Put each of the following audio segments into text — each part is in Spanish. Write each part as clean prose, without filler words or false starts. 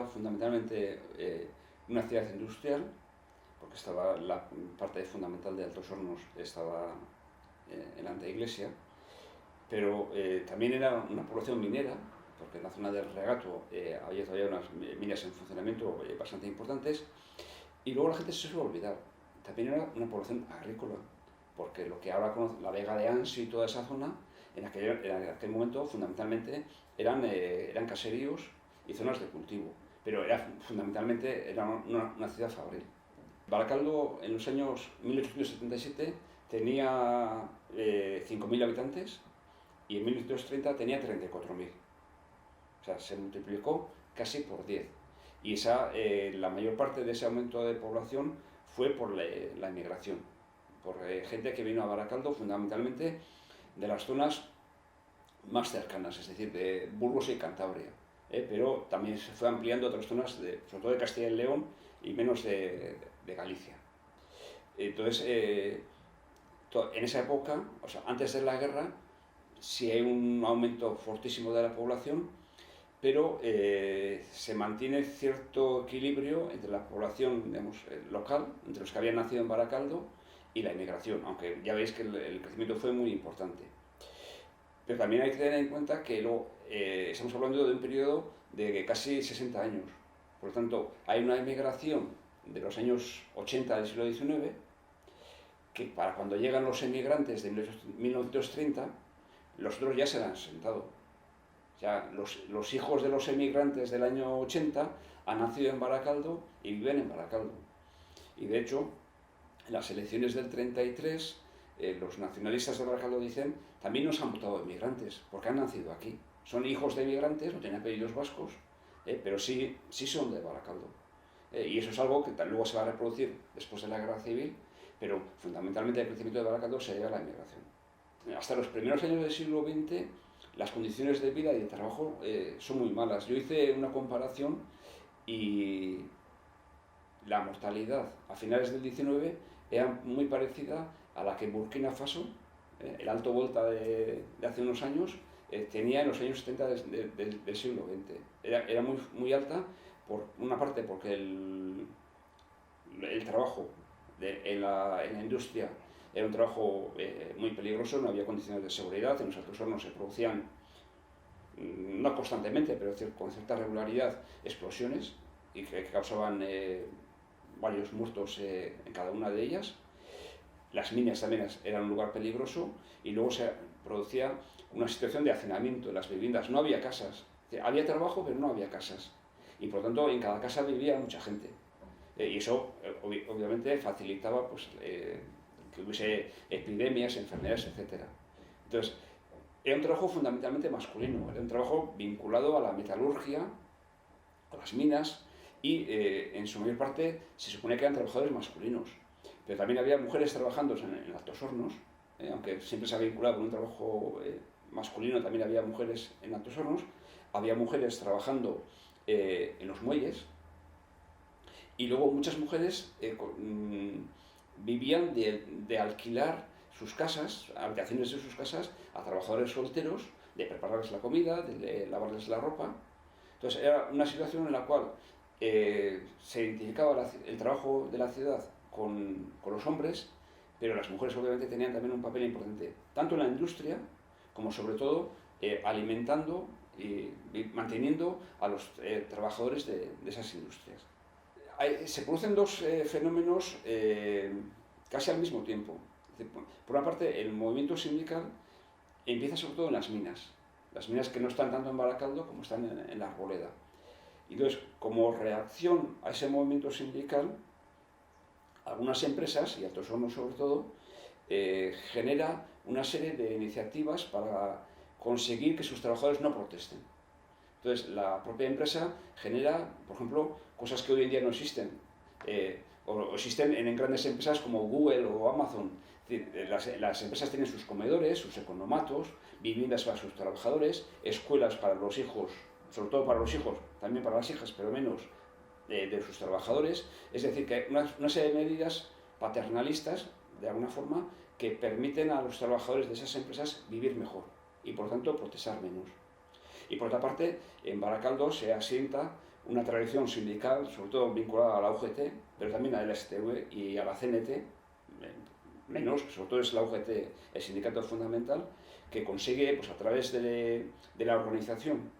fundamentalmente una ciudad industrial, porque estaba la parte fundamental de Altos Hornos estaba en la antigua iglesia, pero también era una población minera, porque en la zona del Regato había todavía unas minas en funcionamiento bastante importantes, y luego la gente se suele olvidar. También era una población agrícola, porque lo que ahora conoce la Vega de Ans y toda esa zona, en aquel momento fundamentalmente eran caseríos y zonas de cultivo, pero fundamentalmente era una ciudad fabril. Baracaldo en los años 1877 tenía 5.000 habitantes y en 1930 tenía 34.000. O sea, se multiplicó casi por 10. Y la mayor parte de ese aumento de población fue por la inmigración, por gente que vino a Baracaldo fundamentalmente de las zonas más cercanas, es decir, de Burgos y Cantabria. Pero también se fue ampliando a otras zonas, sobre todo de Castilla y León y menos de Galicia. Entonces, en esa época, o sea, antes de la guerra, sí hay un aumento fortísimo de la población, pero se mantiene cierto equilibrio entre la población, digamos, local, entre los que habían nacido en Baracaldo, y la inmigración, aunque ya veis que el crecimiento fue muy importante. Pero también hay que tener en cuenta que estamos hablando de un periodo de casi 60 años. Por lo tanto, hay una inmigración de los años 80 del siglo XIX, que para cuando llegan los emigrantes de 1930, los otros ya se han sentado. O sea, los hijos de los emigrantes del año 80 han nacido en Baracaldo y viven en Baracaldo. Y de hecho, en las elecciones del 33, los nacionalistas de Baracaldo dicen, también nos han votado emigrantes, porque han nacido aquí. Son hijos de emigrantes, no tienen apellidos vascos, pero sí son de Baracaldo. Y eso es algo que luego se va a reproducir después de la guerra civil, pero fundamentalmente el crecimiento de Baracaldo se debe a la inmigración. Hasta los primeros años del siglo XX, las condiciones de vida y de trabajo son muy malas. Yo hice una comparación y la mortalidad a finales del 19 era muy parecida a la que en Burkina Faso, el Alto Volta de hace unos años, tenía en los años 70 del siglo XX. Era muy alta, por una parte porque el trabajo en la industria era un trabajo muy peligroso, no había condiciones de seguridad, en los Altos Hornos se producían, no constantemente, pero con cierta regularidad, explosiones y que causaban varios muertos en cada una de ellas. Las minas también eran un lugar peligroso y luego se producía una situación de hacinamiento en las viviendas. No había casas, había trabajo pero no había casas y por lo tanto en cada casa vivía mucha gente y eso obviamente facilitaba pues, que hubiese epidemias, enfermedades, etc. Entonces, era un trabajo fundamentalmente masculino, era un trabajo vinculado a la metalurgia, a las minas, y en su mayor parte se suponía que eran trabajadores masculinos. Pero también había mujeres trabajando en Altos Hornos, aunque siempre se ha vinculado con un trabajo masculino, también había mujeres en Altos Hornos, había mujeres trabajando en los muelles, y luego muchas mujeres vivían de alquilar sus casas, habitaciones de sus casas, a trabajadores solteros, de prepararles la comida, de lavarles la ropa. Entonces era una situación en la cual se identificaba el trabajo de la ciudad con los hombres, pero las mujeres obviamente tenían también un papel importante, tanto en la industria como sobre todo alimentando y manteniendo a los trabajadores de esas industrias. Se producen dos fenómenos casi al mismo tiempo. Por una parte, el movimiento sindical empieza sobre todo en las minas que no están tanto en Baracaldo como están en la Arboleda. Y entonces, como reacción a ese movimiento sindical, algunas empresas, y Altos Hornos sobre todo, genera una serie de iniciativas para conseguir que sus trabajadores no protesten. Entonces, la propia empresa genera, por ejemplo, cosas que hoy en día no existen, o existen en grandes empresas como Google o Amazon. Es decir, las empresas tienen sus comedores, sus economatos, viviendas para sus trabajadores, escuelas para los hijos, sobre todo para los hijos, también para las hijas, pero menos de sus trabajadores. Es decir, que hay una serie de medidas paternalistas, de alguna forma, que permiten a los trabajadores de esas empresas vivir mejor y, por tanto, protestar menos. Y por otra parte, en Baracaldo se asienta una tradición sindical, sobre todo vinculada a la UGT, pero también a la STV y a la CNT, menos, sobre todo es la UGT, el sindicato fundamental, que consigue, pues, a través de la organización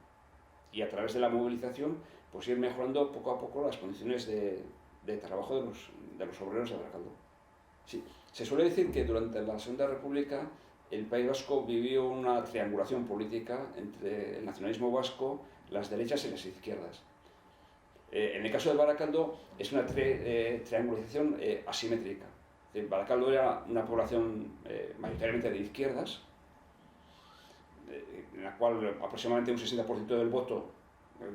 y a través de la movilización, pues ir mejorando poco a poco las condiciones de trabajo de los obreros de Baracaldo. Sí, se suele decir que durante la Segunda República el País Vasco vivió una triangulación política entre el nacionalismo vasco, las derechas y las izquierdas. En el caso de Baracaldo es una triangulación asimétrica. Baracaldo era una población mayoritariamente de izquierdas, en la cual aproximadamente un 60% del voto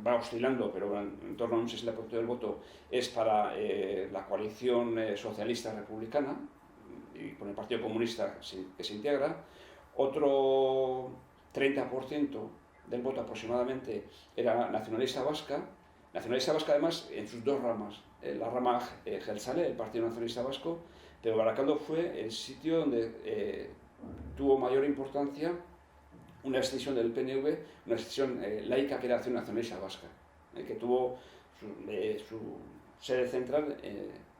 va oscilando, pero en torno a un 60% del voto es para la coalición socialista republicana y con el Partido Comunista que se integra. Otro 30% del voto aproximadamente era nacionalista vasca además en sus dos ramas, la rama Jeltzale, el Partido Nacionalista Vasco, pero Baracaldo fue el sitio donde tuvo mayor importancia una extensión del PNV, una extensión laica que era Acción Nacionalista Vasca, que tuvo su sede central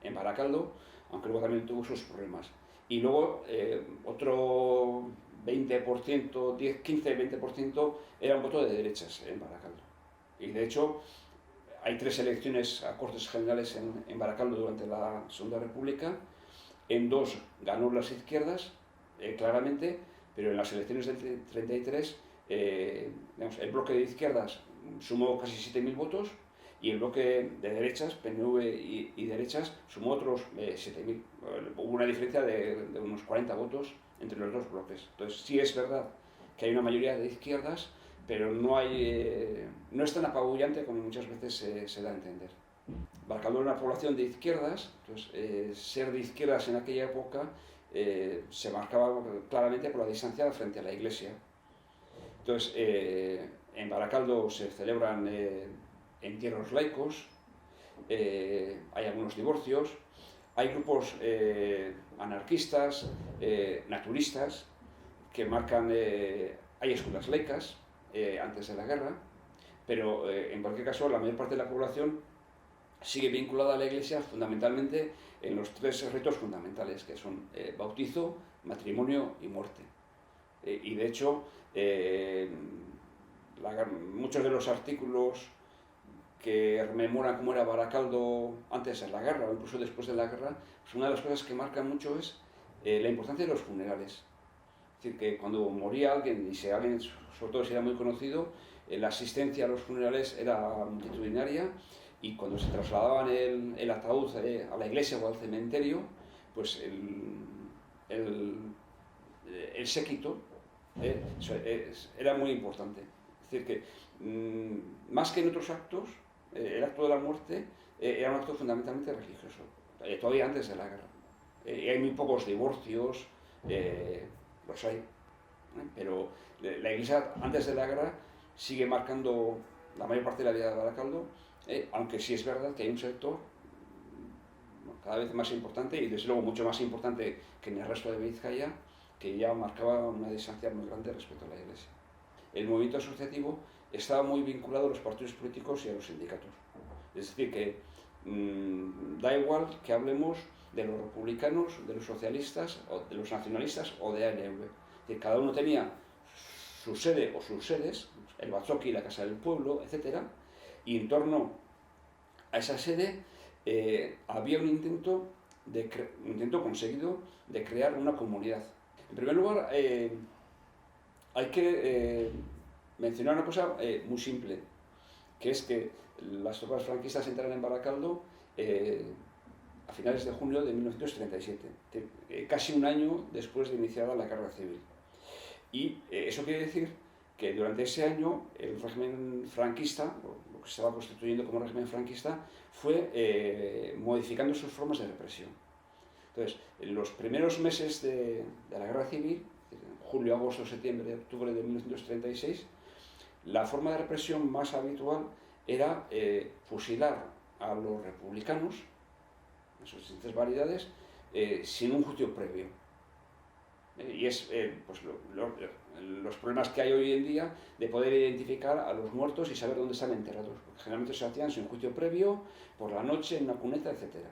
en Baracaldo, aunque luego también tuvo sus problemas. Y luego otro 20%, 15-20% era un voto de derechas en Baracaldo. Y de hecho hay 3 elecciones a Cortes Generales en Baracaldo durante la Segunda República. En 2 ganó las izquierdas, claramente, pero en las elecciones del 33 el bloque de izquierdas sumó casi 7.000 votos y el bloque de derechas, PNV y derechas, sumó otros 7.000. Hubo una diferencia de unos 40 votos entre los dos bloques. Entonces sí es verdad que hay una mayoría de izquierdas, pero no es tan apabullante como muchas veces se da a entender. Baracaldo era una población de izquierdas, entonces ser de izquierdas en aquella época se marcaba claramente por la distancia frente a la iglesia. Entonces, en Baracaldo se celebran entierros laicos, hay algunos divorcios, hay grupos anarquistas, naturistas, que marcan, hay escuelas laicas antes de la guerra, pero en cualquier caso la mayor parte de la población sigue vinculada a la iglesia fundamentalmente en los 3 ritos fundamentales, que son bautizo, matrimonio y muerte. Y de hecho, muchos de los artículos que rememoran cómo era Baracaldo antes de la guerra o incluso después de la guerra, pues una de las cosas que marcan mucho es la importancia de los funerales. Es decir, que cuando moría alguien, y si alguien, sobre todo si era muy conocido, la asistencia a los funerales era multitudinaria, y cuando se trasladaban el ataúd a la iglesia o al cementerio, pues el séquito era muy importante. Es decir, que más que en otros actos, el acto de la muerte era un acto fundamentalmente religioso, todavía antes de la guerra. Y hay muy pocos divorcios, los hay, pero la iglesia antes de la guerra sigue marcando la mayor parte de la vida de Baracaldo, aunque sí es verdad que hay un sector cada vez más importante y desde luego mucho más importante que en el resto de Vizcaya, que ya marcaba una distancia muy grande respecto a la iglesia. El movimiento asociativo estaba muy vinculado a los partidos políticos y a los sindicatos. Es decir, que da igual que hablemos de los republicanos, de los socialistas, o de los nacionalistas o de ANV. Es decir, cada uno tenía su sede o sus sedes, el Batzoki, la Casa del Pueblo, etc. Y en torno a esa sede había un intento conseguido de crear una comunidad. En primer lugar, hay que mencionar una cosa muy simple, que es que las tropas franquistas entraron en Baracaldo a finales de junio de 1937, casi un año después de iniciada la guerra civil. Y eso quiere decir que durante ese año el régimen franquista, lo que se estaba constituyendo como régimen franquista, fue modificando sus formas de represión. Entonces, en los primeros meses de la guerra civil, julio, agosto, septiembre, octubre de 1936, la forma de represión más habitual era fusilar a los republicanos, en sus distintas variedades, sin un juicio previo. Y es pues, los problemas que hay hoy en día de poder identificar a los muertos y saber dónde están enterrados. Porque generalmente se hacían sin juicio previo, por la noche, en una cuneta, etc.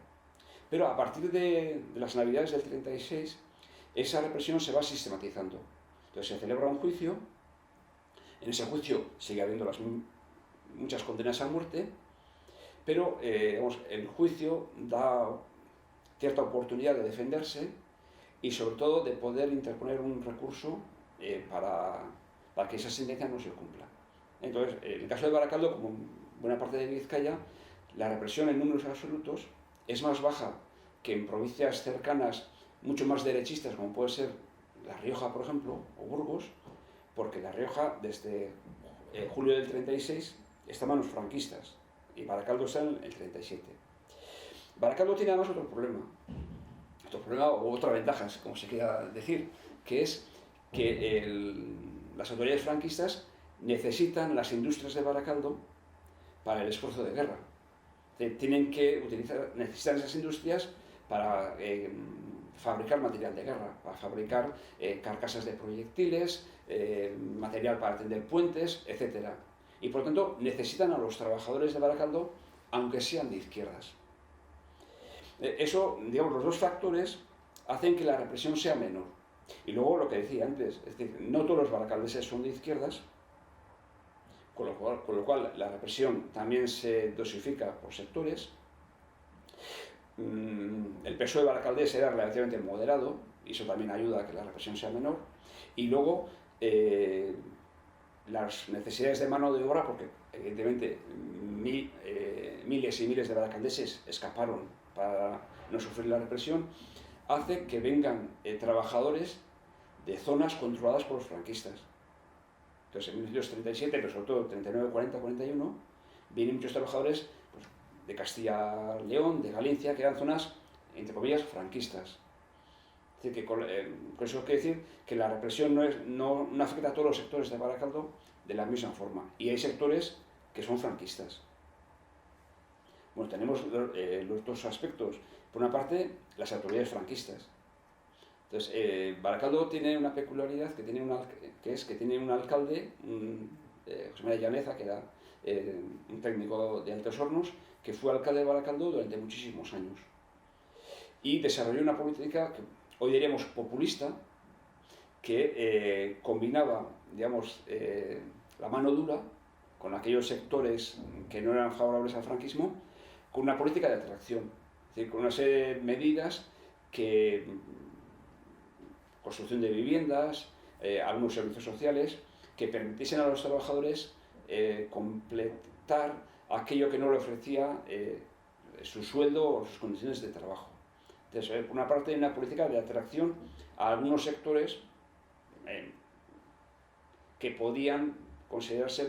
Pero a partir de las Navidades del 36, esa represión se va sistematizando. Entonces se celebra un juicio, en ese juicio sigue habiendo muchas condenas a muerte, pero el juicio da cierta oportunidad de defenderse y sobre todo de poder interponer un recurso para que esa sentencia no se cumpla. Entonces, en el caso de Barakaldo, como en buena parte de Vizcaya, la represión en números absolutos es más baja que en provincias cercanas, mucho más derechistas, como puede ser La Rioja, por ejemplo, o Burgos, porque La Rioja, desde julio del 36, está en manos franquistas, y Barakaldo está en el 37. Barakaldo tiene además otro problema o otra ventaja, como se quiera decir, que es que las autoridades franquistas necesitan las industrias de Barakaldo para el esfuerzo de guerra. Necesitan esas industrias para fabricar material de guerra, para fabricar carcasas de proyectiles, material para tender puentes, etc. Y por lo tanto necesitan a los trabajadores de Barakaldo, aunque sean de izquierdas. Eso, digamos, los dos factores hacen que la represión sea menor. Y luego lo que decía antes, es decir, no todos los baracaldeses son de izquierdas, con lo cual la represión también se dosifica por sectores. El peso de Baracaldés era relativamente moderado, y eso también ayuda a que la represión sea menor. Y luego las necesidades de mano de obra, porque evidentemente miles y miles de baracaldeses escaparon para no sufrir la represión, hace que vengan trabajadores de zonas controladas por los franquistas. Entonces, en 1937, pero sobre todo 39, 40, 41, vienen muchos trabajadores pues, de Castilla-León, de Galicia, que eran zonas, entre comillas, franquistas. Es decir, que con eso quiere decir que la represión no afecta a todos los sectores de Barakaldo de la misma forma. Y hay sectores que son franquistas. Bueno, tenemos los dos aspectos. Por una parte, las autoridades franquistas. Entonces, Barakaldo tiene una peculiaridad que es que tiene un alcalde, José María Llaneza, que era un técnico de Altos Hornos, que fue alcalde de Barakaldo durante muchísimos años. Y desarrolló una política que hoy diríamos populista, que combinaba, digamos, la mano dura con aquellos sectores que no eran favorables al franquismo, con una política de atracción, es decir, con una serie de medidas que construcción de viviendas, algunos servicios sociales, que permitiesen a los trabajadores completar aquello que no le ofrecía su sueldo o sus condiciones de trabajo. Entonces, por una parte, hay una política de atracción a algunos sectores que podían considerarse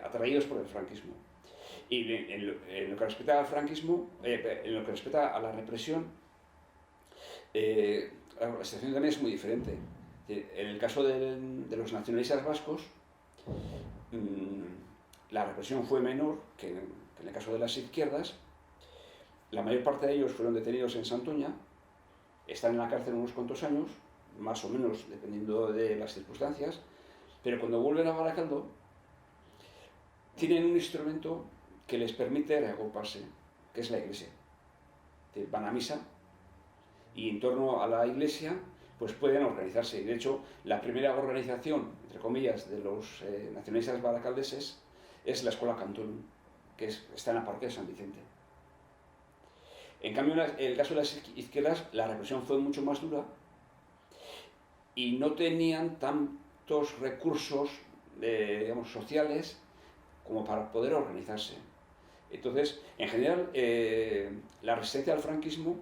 atraídos por el franquismo. Y en lo que respecta al franquismo, en lo que respecta a la represión, la situación también es muy diferente. En el caso de los nacionalistas vascos, la represión fue menor que en el caso de las izquierdas. La mayor parte de ellos fueron detenidos en Santoña, están en la cárcel unos cuantos años, más o menos dependiendo de las circunstancias, pero cuando vuelven a Barakaldo tienen un instrumento que les permite reagruparse, que es la iglesia. Van a misa y en torno a la iglesia pues pueden organizarse. Y de hecho, la primera organización, entre comillas, de los nacionalistas baracaldeses es la Escuela Cantón, que está en la parroquia de San Vicente. En cambio, en el caso de las izquierdas, la represión fue mucho más dura y no tenían tantos recursos, digamos, sociales como para poder organizarse. Entonces, en general, la resistencia al franquismo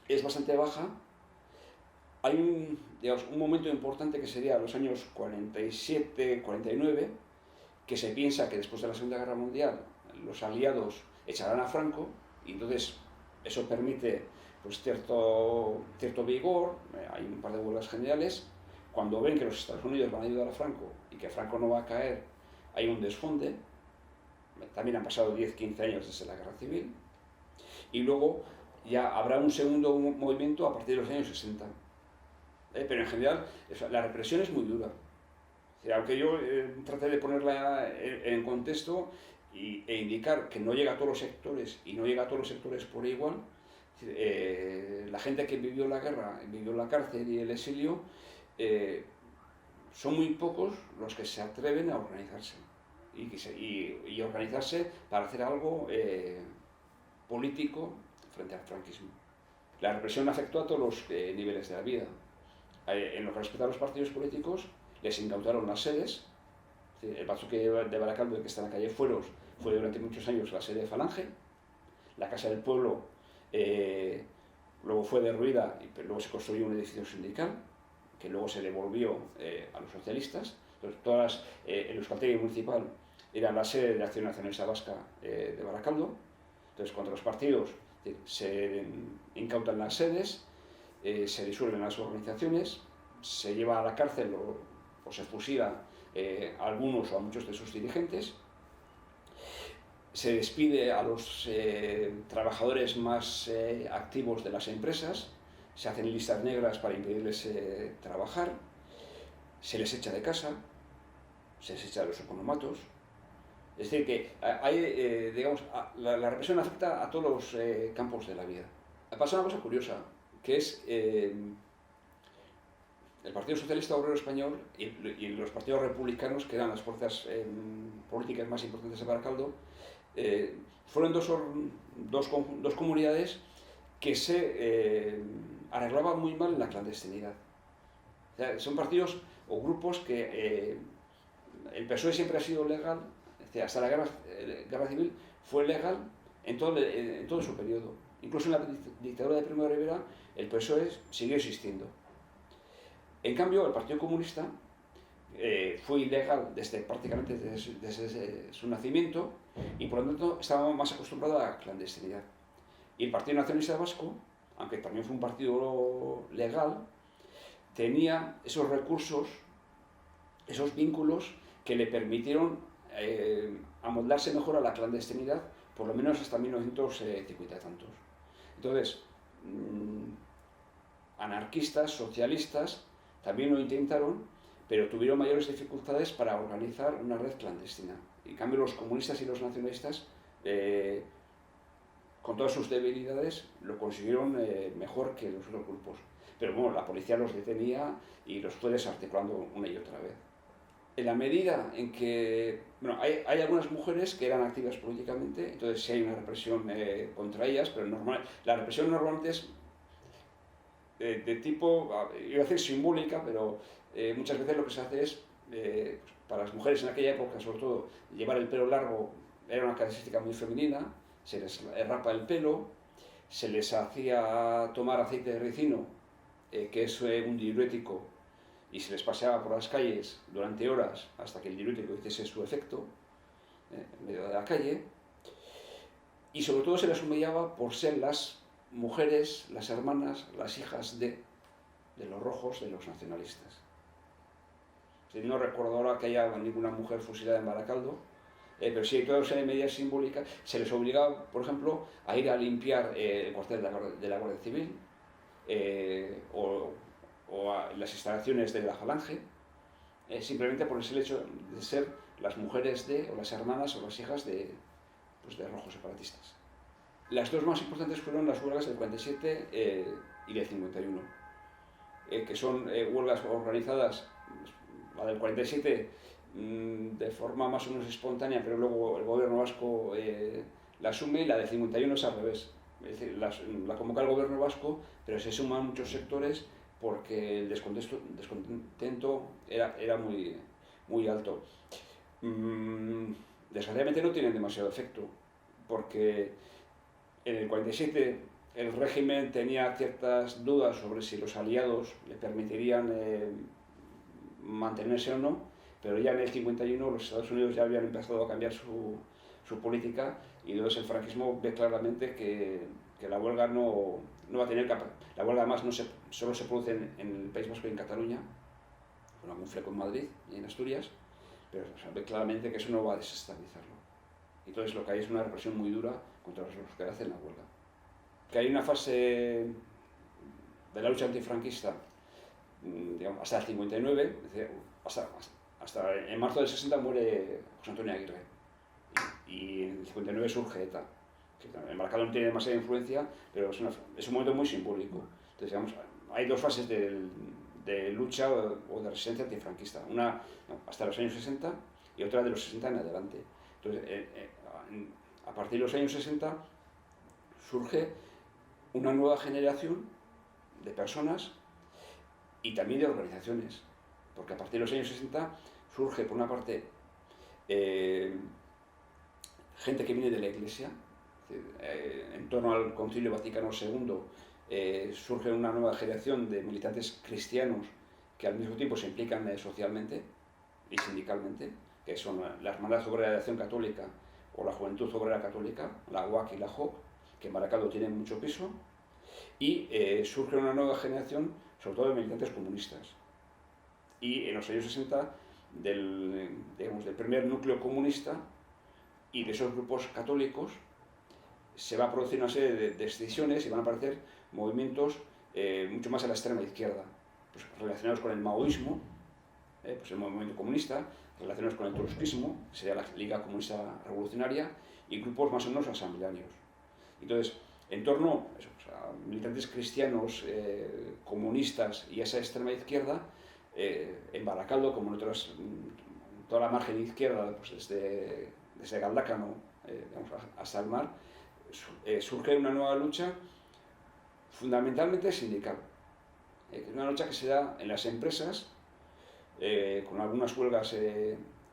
es bastante baja. Hay un momento importante que sería los años 47, 49, que se piensa que después de la Segunda Guerra Mundial los aliados echarán a Franco, y entonces eso permite pues, cierto vigor, hay un par de huelgas generales. Cuando ven que los Estados Unidos van a ayudar a Franco y que Franco no va a caer, hay un desfonde. También han pasado 10-15 años desde la Guerra Civil. Y luego ya habrá un segundo movimiento a partir de los años 60. Pero en general la represión es muy dura. O sea, aunque yo trate de ponerla en contexto e indicar que no llega a todos los sectores y no llega a todos los sectores por igual, la gente que vivió la guerra, vivió la cárcel y el exilio, son muy pocos los que se atreven a organizarse y organizarse para hacer algo político frente al franquismo. La represión afectó a todos los niveles de la vida. En lo que respecta a los partidos políticos, les incautaron las sedes. El Batzoque de Baracaldo, que está en la calle Fueros, fue durante muchos años la sede de Falange. La Casa del Pueblo luego fue derruida, pero luego se construyó un edificio sindical, que luego se devolvió a los socialistas. Entonces, el Euskaltegi Municipal era la sede de la Acción Nacionalista Vasca de Baracaldo. Entonces, contra los partidos se incautan las sedes, se disuelven las organizaciones, se lleva a la cárcel o se fusila a algunos o a muchos de sus dirigentes, se despide a los trabajadores más activos de las empresas, se hacen listas negras para impedirles trabajar, se les echa de casa, se les echa de los economatos. Es decir, que hay, digamos, la represión afecta a todos los campos de la vida. Pasa una cosa curiosa, que es el Partido Socialista Obrero Español y los partidos republicanos, que eran las fuerzas políticas más importantes de Baracaldo, fueron dos comunidades que se arreglaban muy mal en la clandestinidad. O sea, son partidos o grupos que el PSOE siempre ha sido legal, hasta la guerra civil fue legal en todo su periodo. Incluso en la dictadura de Primo de Rivera el PSOE siguió existiendo. En cambio, el Partido Comunista fue ilegal prácticamente desde su nacimiento y por lo tanto estaba más acostumbrado a la clandestinidad. Y el Partido Nacionalista Vasco, aunque también fue un partido legal, tenía esos recursos, esos vínculos que le permitieron amoldarse mejor a la clandestinidad, por lo menos hasta 1950 y tantos. Entonces, anarquistas, socialistas, también lo intentaron, pero tuvieron mayores dificultades para organizar una red clandestina. En cambio, los comunistas y los nacionalistas, con todas sus debilidades, lo consiguieron mejor que los otros grupos. Pero bueno, la policía los detenía y los fue desarticulando una y otra vez. En la medida en que... Bueno, hay algunas mujeres que eran activas políticamente, entonces sí hay una represión contra ellas, pero la represión normalmente es de tipo, iba a decir simbólica, pero muchas veces lo que se hace es, para las mujeres en aquella época, sobre todo, llevar el pelo largo era una característica muy femenina, se les rapa el pelo, se les hacía tomar aceite de ricino, que es un diurético, y se les paseaba por las calles durante horas hasta que el diurético hiciese su efecto en medio de la calle, y sobre todo se les humillaba por ser las mujeres, las hermanas, las hijas de los rojos, de los nacionalistas. No recuerdo ahora que haya ninguna mujer fusilada en Baracaldo, pero sí hay todas medidas simbólicas. Se les obligaba, por ejemplo, a ir a limpiar el cuartel de la Guardia Civil o a las instalaciones de la Falange, simplemente por el hecho de ser las mujeres o las hermanas o las hijas de rojos separatistas. Las dos más importantes fueron las huelgas del 47 y del 51, que son huelgas organizadas, la del 47 de forma más o menos espontánea, pero luego el gobierno vasco la asume, y la del 51 es al revés. Es decir, la convoca el gobierno vasco, pero se suman muchos sectores porque el descontento era muy alto. Desgraciadamente no tienen demasiado efecto, porque en el 47 el régimen tenía ciertas dudas sobre si los aliados le permitirían mantenerse o no, pero ya en el 51 los Estados Unidos ya habían empezado a cambiar su política, y entonces el franquismo ve claramente que la huelga no va a tener capacidad. La huelga además solo se produce en el País Vasco y en Cataluña, con algún fleco en Madrid y en Asturias, pero ve claramente que eso no va a desestabilizarlo. Entonces lo que hay es una represión muy dura contra los que hacen la huelga. que hay una fase de la lucha antifranquista, digamos, hasta el 59, es decir, hasta en marzo del 60 muere José Antonio Aguirre, y en el 59 surge ETA, que en Baracaldo no tiene demasiada influencia, pero es un momento muy simbólico. Entonces, digamos, hay dos fases de lucha o de resistencia antifranquista, una hasta los años 60 y otra de los 60 en adelante. Entonces, a partir de los años 60 surge una nueva generación de personas y también de organizaciones, porque a partir de los años 60 surge, por una parte, gente que viene de la Iglesia, en torno al Concilio Vaticano II surge una nueva generación de militantes cristianos que al mismo tiempo se implican socialmente y sindicalmente, que son la Hermandad Obrera de Acción Católica o la Juventud Obrera Católica, la UAC y la JOC, que en Baracaldo tienen mucho peso, y surge una nueva generación, sobre todo de militantes comunistas. Y en los años 60, del primer núcleo comunista y de esos grupos católicos, se va a producir una serie de decisiones y van a aparecer movimientos mucho más a la extrema izquierda, pues, relacionados con el maoísmo, pues el movimiento comunista, relacionados con el trotskismo, que sería la Liga Comunista Revolucionaria, y grupos más o menos asamblearios. Entonces, en torno a militantes cristianos, comunistas y esa extrema izquierda, en Baracaldo, como en toda la margen izquierda, pues desde Galdácano hasta el mar, surge una nueva lucha fundamentalmente sindical. Una lucha que se da en las empresas, con algunas huelgas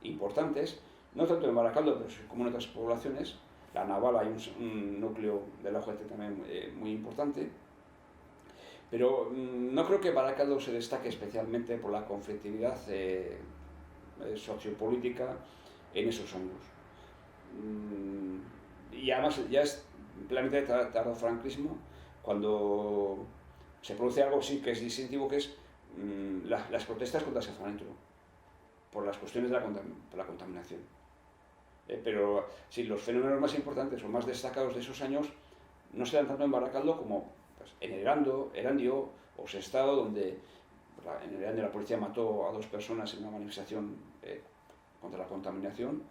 importantes, no tanto en Baracaldo, pero como en otras poblaciones. La naval hay un núcleo de la UGT también muy importante, pero no creo que Baracaldo se destaque especialmente por la conflictividad sociopolítica en esos años. Y además ya es plenamente tardofranquismo cuando se produce algo sí que es distintivo, que es las protestas contra Sefranetro, por las cuestiones de la contaminación. Pero sí, los fenómenos más importantes o más destacados de esos años no se dan tanto en Baracaldo como pues, en Erandio o Sestao, donde en Erandio la policía mató a 2 personas en una manifestación contra la contaminación,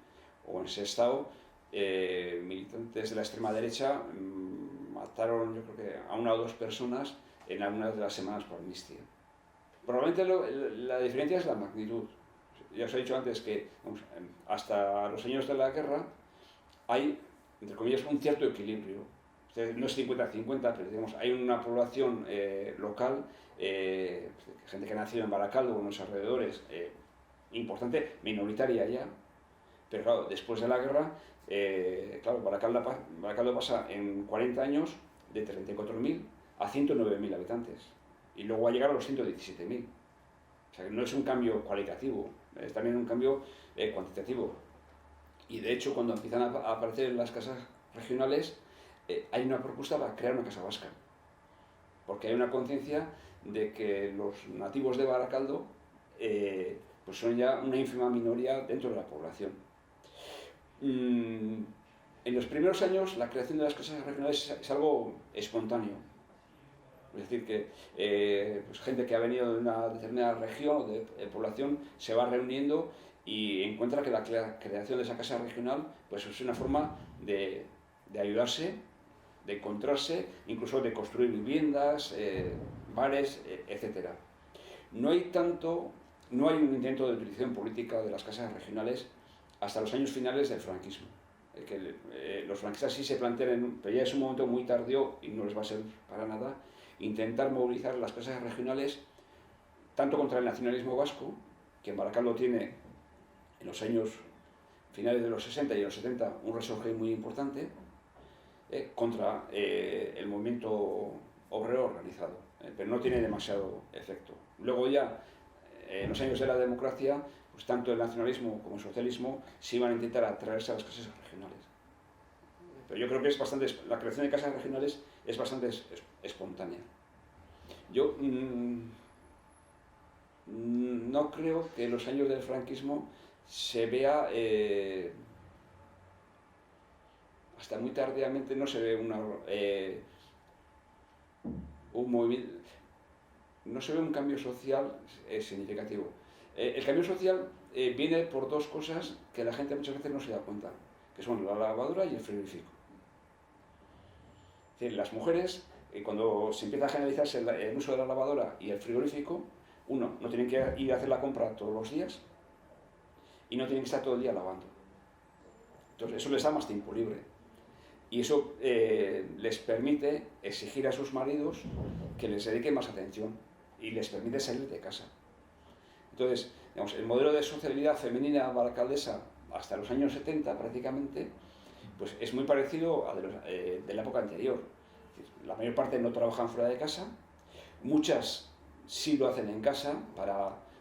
o en Sestao militantes de la extrema derecha mataron, yo creo que a 1 o 2 personas en algunas de las semanas por amnistía. Probablemente la diferencia es la magnitud. Ya os he dicho antes que hasta los años de la guerra hay, entre comillas, un cierto equilibrio. No es 50-50, pero digamos, hay una población local, gente que ha nacido en Baracaldo o en los alrededores, importante, minoritaria ya, pero claro, después de la guerra, claro, Baracaldo pasa en 40 años de 34.000 a 109.000 habitantes, y luego va a llegar a los 117.000. O sea, que no es un cambio cualitativo, es también un cambio cuantitativo. Y de hecho, cuando empiezan a aparecer las casas regionales, hay una propuesta para crear una casa vasca, porque hay una conciencia de que los nativos de Baracaldo pues son ya una ínfima minoría dentro de la población. En los primeros años, la creación de las casas regionales es algo espontáneo. Es decir, que pues gente que ha venido de una determinada región o de población se va reuniendo y encuentra que la creación de esa casa regional pues es una forma de ayudarse, de encontrarse, incluso de construir viviendas, bares, etc. No hay un intento de utilización política de las casas regionales hasta los años finales del franquismo. Los franquistas sí se plantean, pero ya es un momento muy tardío y no les va a servir para nada, intentar movilizar las casas regionales tanto contra el nacionalismo vasco, que en Baracaldo tiene en los años finales de los 60 y los 70 un resurgir muy importante, contra el movimiento obrero organizado, pero no tiene demasiado efecto. Luego ya, en los años de la democracia, pues tanto el nacionalismo como el socialismo se iban a intentar atraerse a las casas regionales. Pero yo creo que la creación de casas regionales es bastante espontánea. Yo no creo que en los años del franquismo se vea, hasta muy tardíamente no se ve un movimiento, no se ve un cambio social significativo. El cambio social viene por dos cosas que la gente muchas veces no se da cuenta, que son la lavadora y el frigorífico. Es decir, las mujeres, cuando se empieza a generalizarse el uso de la lavadora y el frigorífico, uno, no tienen que ir a hacer la compra todos los días y no tienen que estar todo el día lavando. Entonces, eso les da más tiempo libre. Y eso les permite exigir a sus maridos que les dediquen más atención y les permite salir de casa. Entonces, digamos, el modelo de sociabilidad femenina baracaldesa hasta los años 70 prácticamente, pues es muy parecido a de la época anterior. La mayor parte no trabajan fuera de casa, muchas sí lo hacen en casa,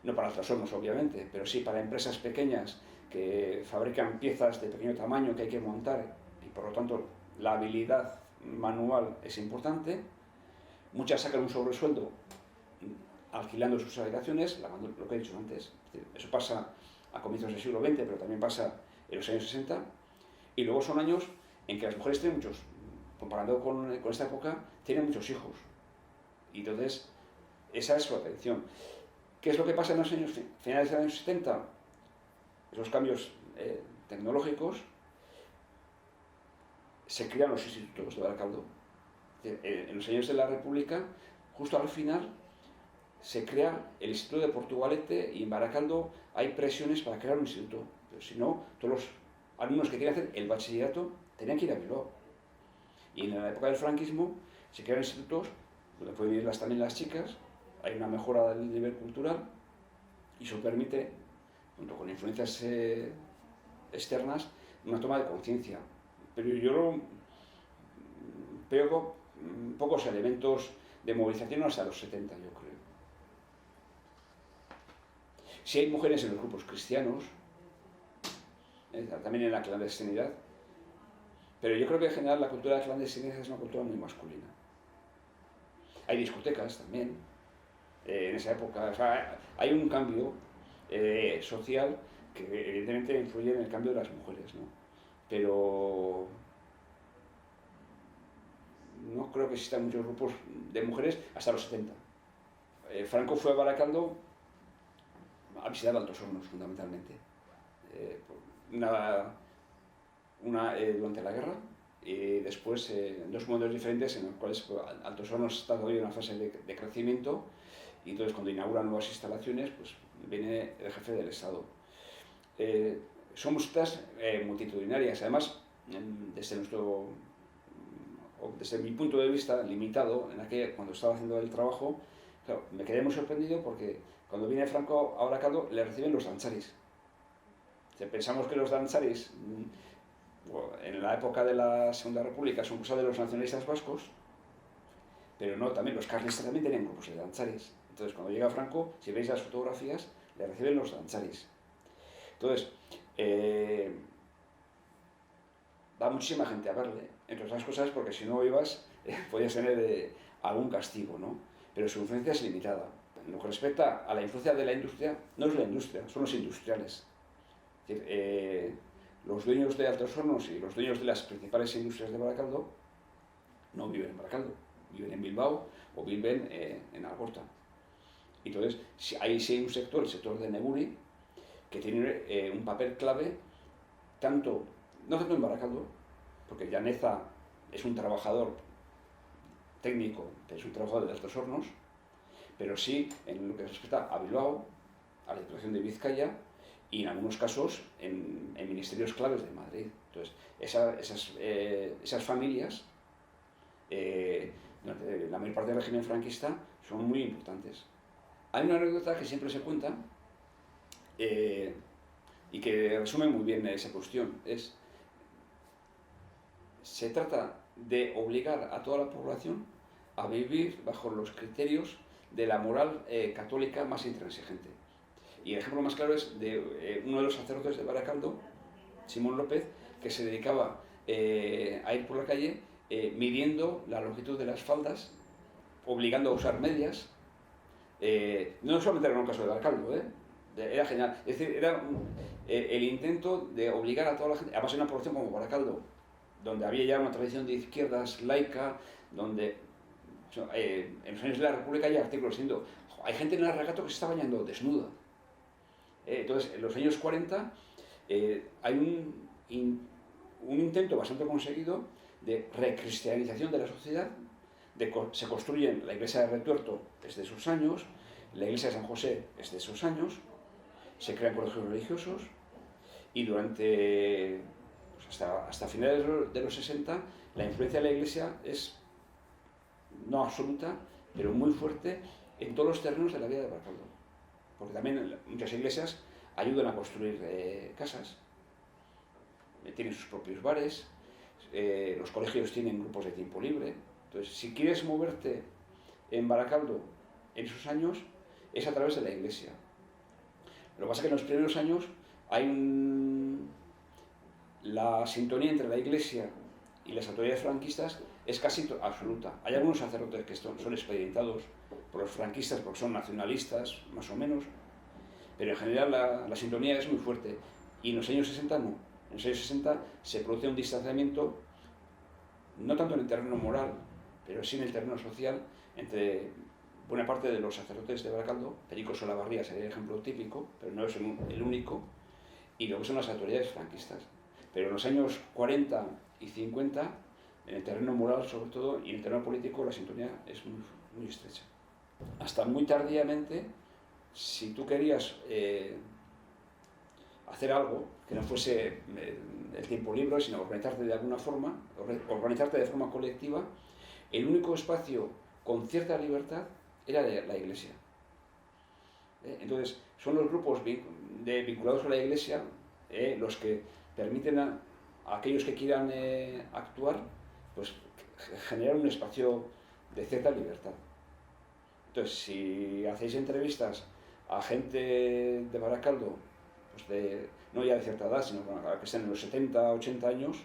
no para trastornos obviamente, pero sí para empresas pequeñas que fabrican piezas de pequeño tamaño que hay que montar y por lo tanto la habilidad manual es importante. Muchas sacan un sobresueldo alquilando sus habitaciones, lavando lo que he dicho antes. Eso pasa a comienzos del siglo XX, pero también pasa en los años 60. Y luego son años en que las mujeres tienen muchos, comparando con esta época, tienen muchos hijos. Y entonces, esa es su atención. ¿Qué es lo que pasa en los años finales de los años 70? Esos cambios tecnológicos, se crean los institutos de Baracaldo. En los años de la República, justo al final, se crea el Instituto de Portugalete y en Baracaldo hay presiones para crear un instituto. Pero si no, todos los alumnos que quieren hacer el bachillerato tenían que ir a Bilbao. Y en la época del franquismo se crean institutos donde pueden ir también las chicas, hay una mejora del nivel cultural y eso permite, junto con influencias externas, una toma de conciencia. Pero yo veo pocos elementos de movilización hasta los 70, yo creo. Sí hay mujeres en los grupos cristianos, también en la clandestinidad, pero yo creo que en general la cultura de la clandestinidad es una cultura muy masculina. Hay discotecas también, en esa época, o sea, hay un cambio social que evidentemente influye en el cambio de las mujeres, ¿no? Pero no creo que existan muchos grupos de mujeres hasta los 70. Franco fue a Baracaldo a visitar Altos Hornos, fundamentalmente. Durante la guerra y después en dos momentos diferentes en los cuales Altos Hornos está todavía en una fase de crecimiento y entonces cuando inauguran nuevas instalaciones pues viene el jefe del Estado. Son visitas multitudinarias, además desde mi punto de vista limitado, cuando estaba haciendo el trabajo, claro, me quedé muy sorprendido porque cuando viene Franco a Baracaldo le reciben los danzaris. Pensamos que los danzaris en la época de la Segunda República son cosa de los nacionalistas vascos, pero no, también los carlistas también tenían grupos de danzaris. Entonces cuando llega Franco, si veis las fotografías, le reciben los danzaris. Entonces, va muchísima gente a verle, entre otras cosas porque si no ibas podías tener algún castigo, ¿no? Pero su influencia es limitada. En lo que respecta a la influencia de la industria, no es la industria, son los industriales. Es decir, los dueños de Altos Hornos y los dueños de las principales industrias de Baracaldo no viven en Baracaldo, viven en Bilbao o viven en Algorta. Entonces, ahí sí hay un sector, el sector de Neguri, que tiene un papel clave, no tanto en Baracaldo, porque Llaneza es un trabajador técnico, es un trabajador de Altos Hornos, pero sí en lo que respecta a Bilbao, a la Diputación de Vizcaya y en algunos casos en ministerios claves de Madrid. Entonces, esas familias, durante la mayor parte del régimen franquista, son muy importantes. Hay una anécdota que siempre se cuenta y que resume muy bien esa cuestión. Se trata de obligar a toda la población a vivir bajo los criterios de la moral católica más intransigente. Y el ejemplo más claro es de uno de los sacerdotes de Baracaldo, Simón López, que se dedicaba a ir por la calle midiendo la longitud de las faldas, obligando a usar medias. No solamente era un caso de Baracaldo, era genial. Es decir, era el intento de obligar a toda la gente, además en una población como Baracaldo, donde había ya una tradición de izquierdas laica, donde En los años de la República hay artículos diciendo, hay gente en el regato que se está bañando desnuda. Entonces, en los años 40 hay un intento bastante conseguido de recristianización de la sociedad, se construyen la iglesia de Retuerto desde esos años, la iglesia de San José desde esos años, se crean colegios religiosos y durante pues hasta finales de los 60 la influencia de la iglesia es no absoluta, pero muy fuerte en todos los terrenos de la vida de Baracaldo. Porque también muchas iglesias ayudan a construir casas, tienen sus propios bares, los colegios tienen grupos de tiempo libre. Entonces, si quieres moverte en Baracaldo en esos años, es a través de la iglesia. Lo que pasa es que en los primeros años hay la sintonía entre la iglesia y las autoridades franquistas es casi absoluta. Hay algunos sacerdotes que son experimentados por los franquistas porque son nacionalistas, más o menos, pero en general la sintonía es muy fuerte. Y en los años 60 no. En los años 60 se produce un distanciamiento, no tanto en el terreno moral, pero sí en el terreno social, entre buena parte de los sacerdotes de Baracaldo. Perico Solabarría sería el ejemplo típico, pero no es el único, y luego son las autoridades franquistas. Pero en los años 40 y 50, en el terreno moral sobre todo, y en el terreno político, la sintonía es muy, muy estrecha. Hasta muy tardíamente, si tú querías hacer algo que no fuese el tiempo libre, sino organizarte de alguna forma, organizarte de forma colectiva, el único espacio con cierta libertad era la iglesia. Entonces, son los grupos vinculados a la iglesia los que permiten a aquellos que quieran actuar, pues generar un espacio de cierta libertad. Entonces, si hacéis entrevistas a gente de Baracaldo, pues no ya de cierta edad, sino que estén en los 70, 80 años,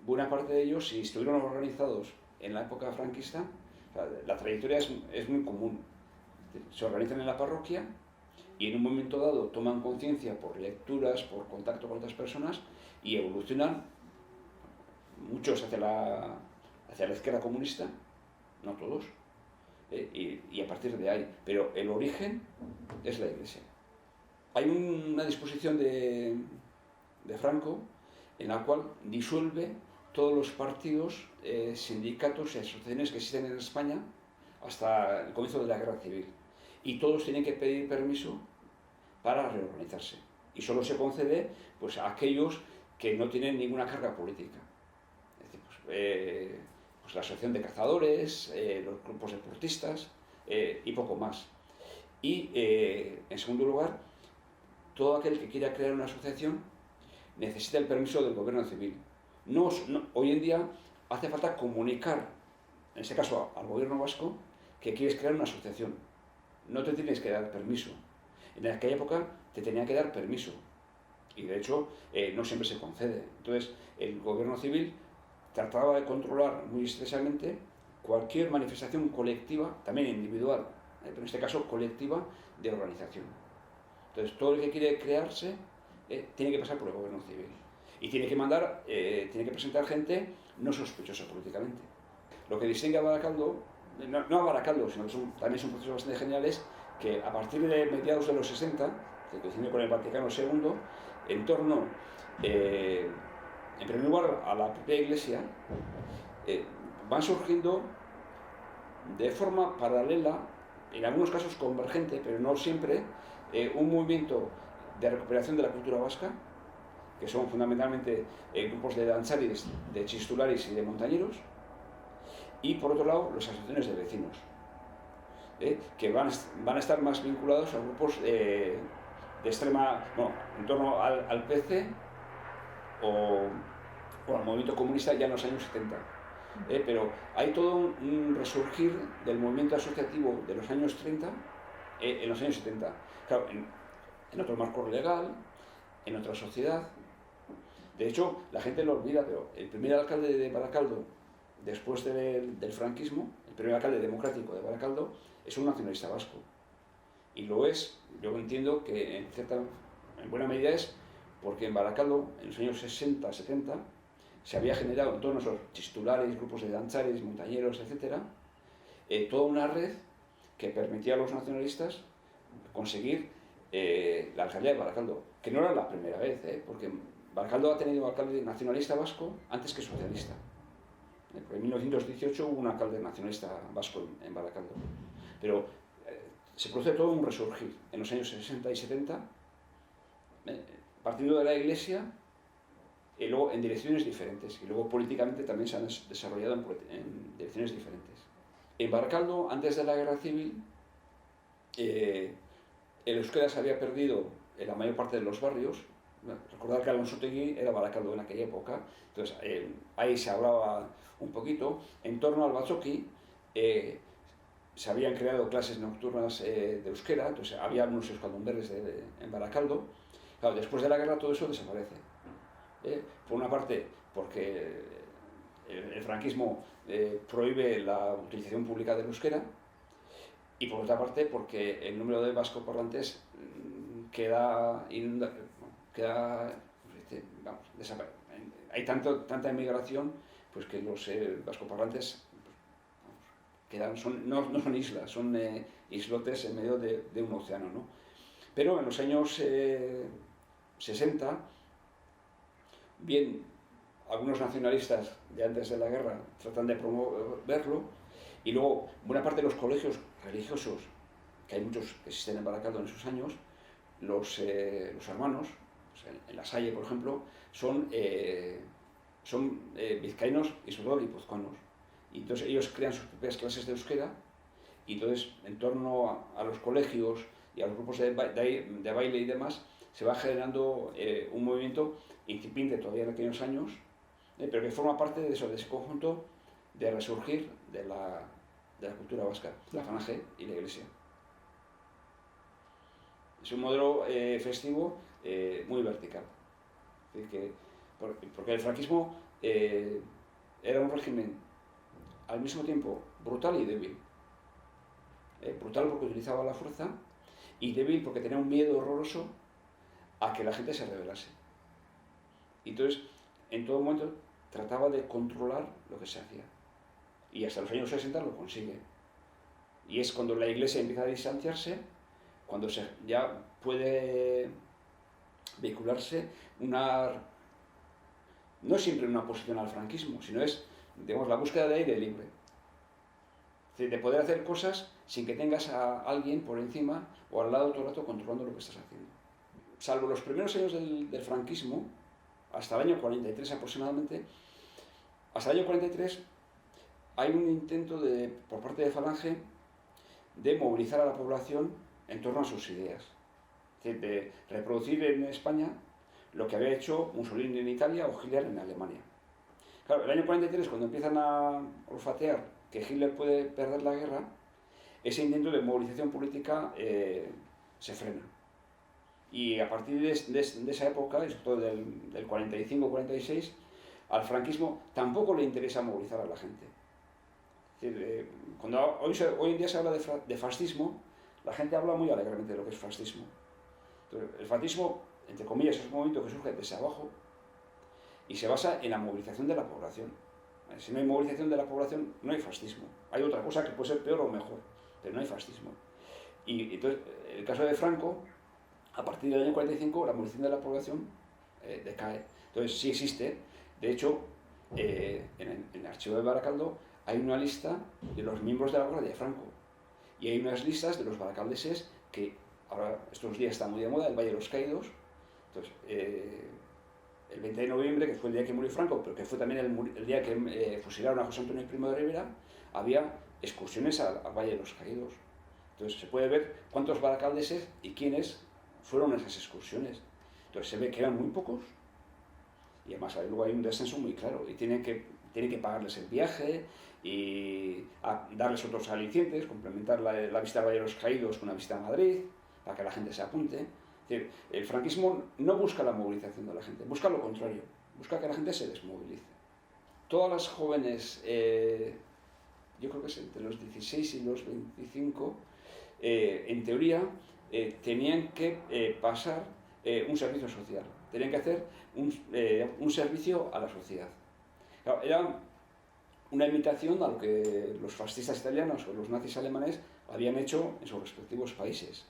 buena parte de ellos, si estuvieron organizados en la época franquista, o sea, la trayectoria es muy común. Se organizan en la parroquia y en un momento dado toman conciencia por lecturas, por contacto con otras personas y evolucionan, muchos hacia la izquierda comunista, no todos, y a partir de ahí. Pero el origen es la iglesia. Hay una disposición de Franco en la cual disuelve todos los partidos, sindicatos y asociaciones que existen en España hasta el comienzo de la Guerra Civil. Y todos tienen que pedir permiso para reorganizarse. Y solo se concede pues, a aquellos que no tienen ninguna carga política. Es decir, pues la asociación de cazadores, los grupos deportistas y poco más. Y, en segundo lugar, todo aquel que quiera crear una asociación necesita el permiso del gobierno civil. Hoy en día hace falta comunicar, en este caso al gobierno vasco, que quieres crear una asociación. No te tienes que dar permiso. En aquella época te tenía que dar permiso. Y de hecho no siempre se concede. Entonces el gobierno civil trataba de controlar muy estrechamente cualquier manifestación colectiva, también individual, pero en este caso colectiva, de organización. Entonces todo el que quiere crearse tiene que pasar por el gobierno civil. Y tiene que presentar gente no sospechosa políticamente. Lo que distingue a Baracaldo, no a Baracaldo, sino que también son procesos bastante geniales, que a partir de mediados de los 60, que coincide con el Vaticano II, en torno, en primer lugar, a la propia Iglesia, van surgiendo de forma paralela, en algunos casos convergente, pero no siempre, un movimiento de recuperación de la cultura vasca, que son fundamentalmente grupos de danzaris, de chistularis y de montañeros, y por otro lado las asociaciones de vecinos, que van a estar más vinculados a grupos de extrema, bueno, en torno al PC o al movimiento comunista ya en los años 70. Pero hay todo un resurgir del movimiento asociativo de los años 30 en los años 70. Claro, en otro marco legal, en otra sociedad. De hecho, la gente lo olvida, pero el primer alcalde de Baracaldo, después del franquismo, el primer alcalde democrático de Baracaldo, es un nacionalista vasco. Y lo es, yo entiendo que en buena medida es porque en Baracaldo, en los años 60, 70, se había generado en todos esos chistulares, grupos de danzares, montañeros, etc., toda una red que permitía a los nacionalistas conseguir la alcaldía de Baracaldo, que no era la primera vez, porque Baracaldo ha tenido alcalde nacionalista vasco antes que socialista. En 1918 hubo un alcalde nacionalista vasco en Baracaldo. Pero se produce todo un resurgir en los años 60 y 70, partiendo de la Iglesia, y luego en direcciones diferentes. Y luego políticamente también se han desarrollado en direcciones diferentes. En Baracaldo, antes de la Guerra Civil, el euskera se había perdido en la mayor parte de los barrios. Recordar que Alonsotegui era Baracaldo en aquella época, entonces ahí se hablaba un poquito. En torno al Batzoki se habían creado clases nocturnas de euskera, entonces había unos euskaldunberris en Baracaldo. Claro, después de la guerra todo eso desaparece. Por una parte, porque el franquismo prohíbe la utilización pública del euskera, y por otra parte porque el número de vascoparlantes queda vamos, hay tanta emigración pues que los vascoparlantes no son islas, son islotes en medio de un océano, ¿no? Pero en los años 60, bien, algunos nacionalistas de antes de la guerra tratan de promoverlo, y luego buena parte de los colegios religiosos, que hay muchos que existen en Baracaldo en esos años, los hermanos, en La Salle, por ejemplo, son vizcaínos y sobre todo guipuzcoanos. Y entonces ellos crean sus propias clases de euskera, y entonces en torno a los colegios y a los grupos de baile y demás, se va generando un movimiento incipiente todavía en aquellos años, pero que forma parte de ese conjunto de resurgir de la cultura vasca, la falange y la iglesia. Es un modelo festivo muy vertical. Es decir, porque el franquismo era un régimen al mismo tiempo brutal y débil. Brutal porque utilizaba la fuerza, y débil porque tenía un miedo horroroso a que la gente se rebelase. Y entonces, en todo momento, trataba de controlar lo que se hacía. Y hasta los años 60 lo consigue. Y es cuando la iglesia empieza a distanciarse, cuando ya puede vehicularse no siempre una oposición al franquismo, sino es, digamos, la búsqueda de aire libre. Es decir, de poder hacer cosas sin que tengas a alguien por encima o al lado todo el rato controlando lo que estás haciendo. Salvo los primeros años del franquismo, hasta el año 43 aproximadamente, hasta el año 43 hay un intento por parte de Falange de movilizar a la población en torno a sus ideas. Es decir, de reproducir en España lo que había hecho Mussolini en Italia o Hitler en Alemania. Claro, el año 43, cuando empiezan a olfatear que Hitler puede perder la guerra, ese intento de movilización política se frena. Y a partir de esa época, y sobre todo del 45-46, al franquismo tampoco le interesa movilizar a la gente. Es decir, cuando hoy en día se habla de fascismo, la gente habla muy alegremente de lo que es fascismo. Entonces, el fascismo, entre comillas, es un movimiento que surge desde abajo y se basa en la movilización de la población. Si no hay movilización de la población, no hay fascismo. Hay otra cosa que puede ser peor o mejor, pero no hay fascismo. Y entonces, en el caso de Franco, a partir del año 45, la movilización de la población decae. Entonces, sí existe. De hecho, en el archivo de Baracaldo hay una lista de los miembros de la Guardia de Franco. Y hay unas listas de los baracaldeses que ahora, estos días está muy de moda, el Valle de los Caídos. Entonces, el 20 de noviembre, que fue el día que murió Franco, pero que fue también el día que fusilaron a José Antonio Primo de Rivera, había excursiones al Valle de los Caídos. Entonces se puede ver cuántos baracaldeses y quiénes fueron a esas excursiones. Entonces se ve que eran muy pocos, y además luego hay un descenso muy claro, y tienen que pagarles el viaje y darles otros alicientes, complementar la visita al Valle de los Caídos con una visita a Madrid, para que la gente se apunte. Es decir, el franquismo no busca la movilización de la gente, busca lo contrario, busca que la gente se desmovilice. Todas las jóvenes, yo creo que es entre los 16 y los 25, en teoría, tenían que pasar un servicio social, tenían que hacer un servicio a la sociedad. Claro, era una imitación a lo que los fascistas italianos o los nazis alemanes habían hecho en sus respectivos países.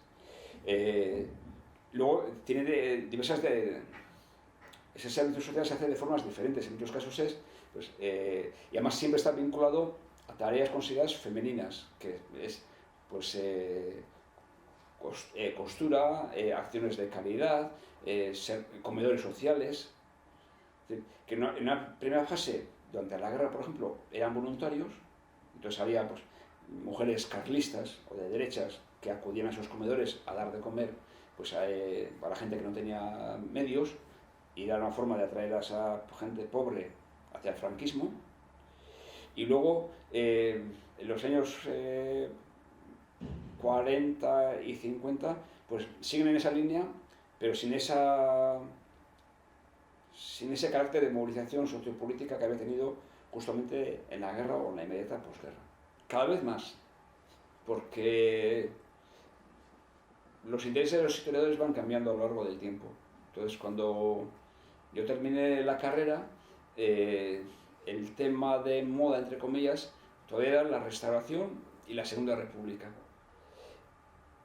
Luego tiene ese servicio social se hace de formas diferentes, en muchos casos pues, y además siempre está vinculado a tareas consideradas femeninas, que es pues, costura, acciones de caridad, comedores sociales. Es decir, que en una primera fase, durante la guerra, por ejemplo, eran voluntarios, entonces había pues, mujeres carlistas o de derechas que acudían a esos comedores a dar de comer pues, a la gente que no tenía medios, y era una forma de atraer a esa gente pobre hacia el franquismo. Y luego, en los años 40 y 50, pues siguen en esa línea, pero sin ese carácter de movilización sociopolítica que había tenido justamente en la guerra o en la inmediata posguerra. Cada vez más, porque los intereses de los historiadores van cambiando a lo largo del tiempo. Entonces, cuando yo terminé la carrera, el tema de moda, entre comillas, todavía era la Restauración y la Segunda República.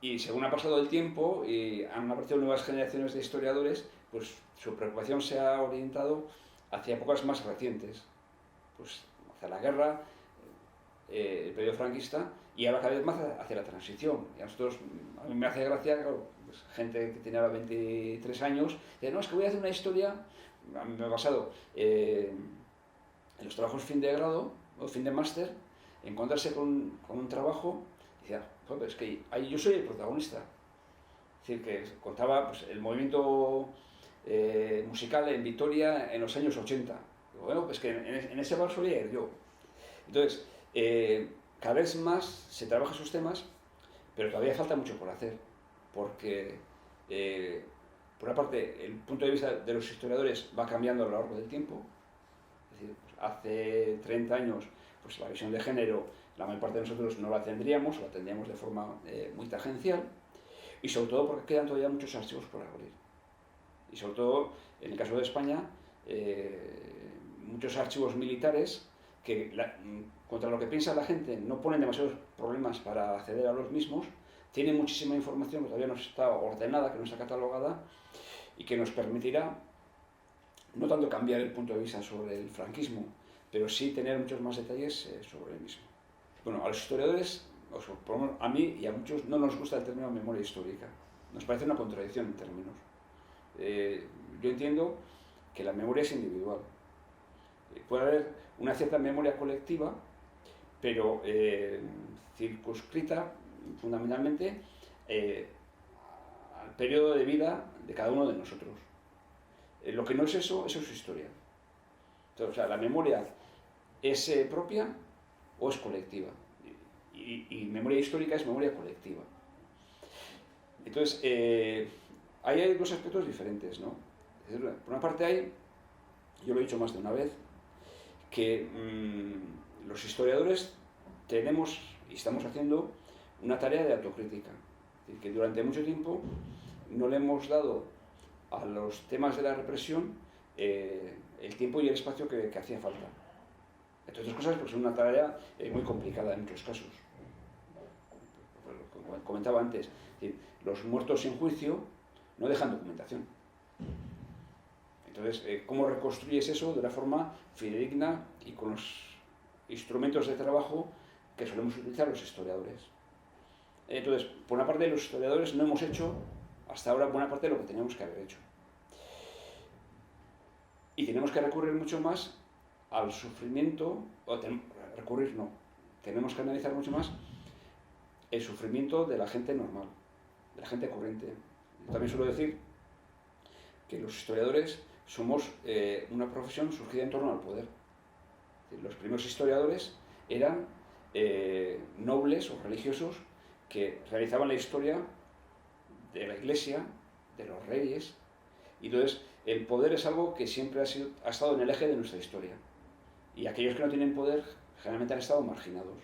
Y según ha pasado el tiempo y han aparecido nuevas generaciones de historiadores, pues su preocupación se ha orientado hacia épocas más recientes, pues hacia la guerra, el periodo franquista, y ahora cada vez más hacia la transición. Y a mí me hace gracia, claro, pues, gente que tiene ahora 23 años, dice, no, es que voy a hacer una historia. A mí me ha pasado en los trabajos fin de grado o fin de máster, encontrarse con un trabajo y decir, es que ahí yo soy el protagonista. Es decir, que contaba pues, el movimiento musical en Vitoria en los años 80. Digo, bueno, pues que en ese bar solía ir yo. Entonces, cada vez más se trabaja esos temas, pero todavía falta mucho por hacer, porque por una parte el punto de vista de los historiadores va cambiando a lo largo del tiempo. Es decir, pues, hace 30 años pues la visión de género la mayor parte de nosotros no la tendríamos, o la tendríamos de forma muy tangencial, y sobre todo porque quedan todavía muchos archivos por abrir. Y sobre todo, en el caso de España, muchos archivos militares que, contra lo que piensa la gente, no ponen demasiados problemas para acceder a los mismos, tienen muchísima información que todavía no está ordenada, que no está catalogada, y que nos permitirá no tanto cambiar el punto de vista sobre el franquismo, pero sí tener muchos más detalles sobre el mismo. Bueno, a los historiadores, por lo menos a mí y a muchos, no nos gusta el término memoria histórica. Nos parece una contradicción en términos. Yo entiendo que la memoria es individual. Puede haber una cierta memoria colectiva, pero circunscrita fundamentalmente al periodo de vida de cada uno de nosotros. Lo que no es eso es historia. Entonces, o sea, la memoria es propia o es colectiva. Y memoria histórica es memoria colectiva. Entonces, ahí hay dos aspectos diferentes, ¿no? Por una parte hay, yo lo he dicho más de una vez, que los historiadores tenemos y estamos haciendo una tarea de autocrítica. Es decir, que durante mucho tiempo no le hemos dado a los temas de la represión el tiempo y el espacio que hacía falta. Entre otras cosas, pues es una tarea muy complicada en muchos casos. Como comentaba antes, es decir, los muertos sin juicio no dejan documentación. Entonces, ¿cómo reconstruyes eso de una forma fidedigna y con los instrumentos de trabajo que solemos utilizar los historiadores? Entonces, por una parte, los historiadores no hemos hecho hasta ahora buena parte de lo que teníamos que haber hecho. Y tenemos que recurrir mucho más al sufrimiento, tenemos que analizar mucho más el sufrimiento de la gente normal, de la gente corriente. Yo también suelo decir que los historiadores somos una profesión surgida en torno al poder. Los primeros historiadores eran nobles o religiosos que realizaban la historia de la Iglesia, de los reyes, y entonces el poder es algo que siempre ha estado en el eje de nuestra historia. Y aquellos que no tienen poder generalmente han estado marginados.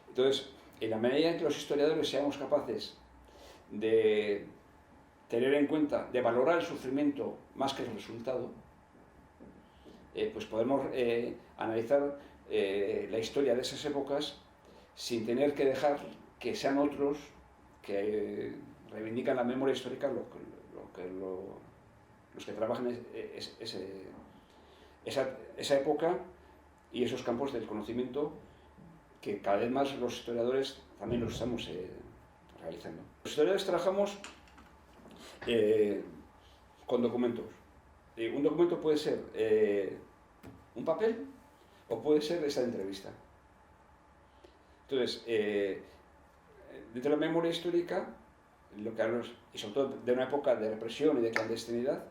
Entonces, en la medida en que los historiadores seamos capaces de tener en cuenta, de valorar el sufrimiento más que el resultado, pues podemos analizar la historia de esas épocas sin tener que dejar que sean otros que reivindican la memoria histórica los que trabajan esa época y esos campos del conocimiento que cada vez más los historiadores también los estamos realizando. Los historiadores trabajamos con documentos. Un documento puede ser un papel o puede ser esa entrevista. Entonces, dentro de la memoria histórica, lo que hablamos, y sobre todo de una época de represión y de clandestinidad,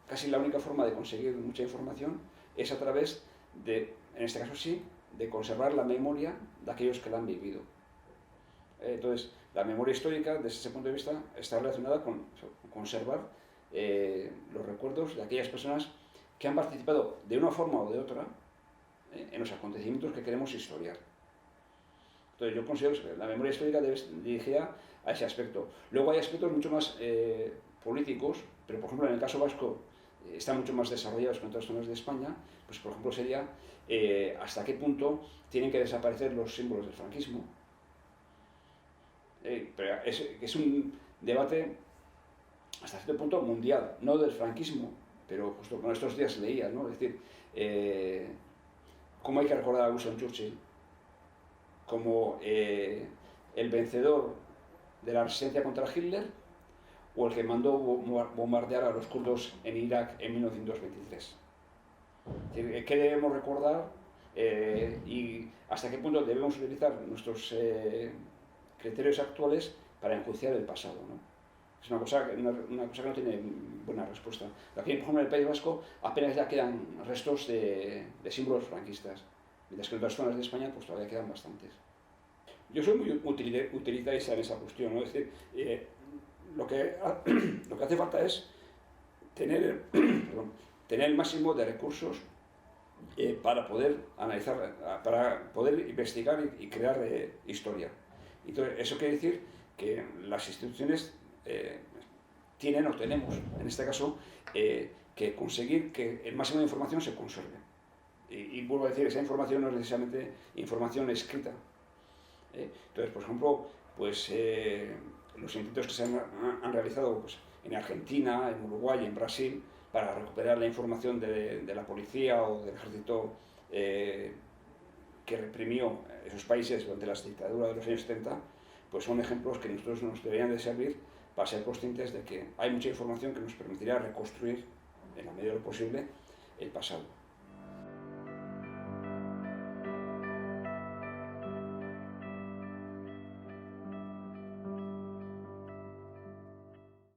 casi la única forma de conseguir mucha información es a través de, en este caso sí, de conservar la memoria de aquellos que la han vivido. Entonces, la memoria histórica, desde ese punto de vista, está relacionada con conservar los recuerdos de aquellas personas que han participado de una forma o de otra en los acontecimientos que queremos historiar. Entonces, yo considero que la memoria histórica debe ir dirigida a ese aspecto. Luego hay aspectos mucho más políticos, pero por ejemplo en el caso vasco están mucho más desarrollados que en otras zonas de España, pues por ejemplo sería hasta qué punto tienen que desaparecer los símbolos del franquismo. Pero es un debate hasta cierto punto mundial, no del franquismo, pero justo con estos días leía, ¿no? Es decir, cómo hay que recordar a Winston Churchill como el vencedor de la resistencia contra Hitler o el que mandó bombardear a los kurdos en Irak en 1923. Es decir, ¿qué debemos recordar y hasta qué punto debemos utilizar nuestros criterios actuales para enjuiciar el pasado, ¿no? Es una cosa que no tiene buena respuesta. Aquí, por ejemplo, en el País Vasco apenas ya quedan restos de símbolos franquistas, mientras que en otras zonas de España pues todavía quedan bastantes. Yo soy muy utilitarista en esa cuestión, ¿no? Es decir, lo que hace falta es tener el máximo de recursos para poder analizar, para poder investigar y crear historia. Entonces, eso quiere decir que las instituciones tienen o tenemos, en este caso, que conseguir que el máximo de información se conserve. Y vuelvo a decir, esa información no es necesariamente información escrita. Entonces, por ejemplo, pues, los intentos que se han realizado pues, en Argentina, en Uruguay y en Brasil para recuperar la información de la policía o del ejército que reprimió esos países durante las dictaduras de los años 70, pues son ejemplos que nosotros nos deberían de servir para ser conscientes de que hay mucha información que nos permitirá reconstruir, en la medida de lo posible, el pasado.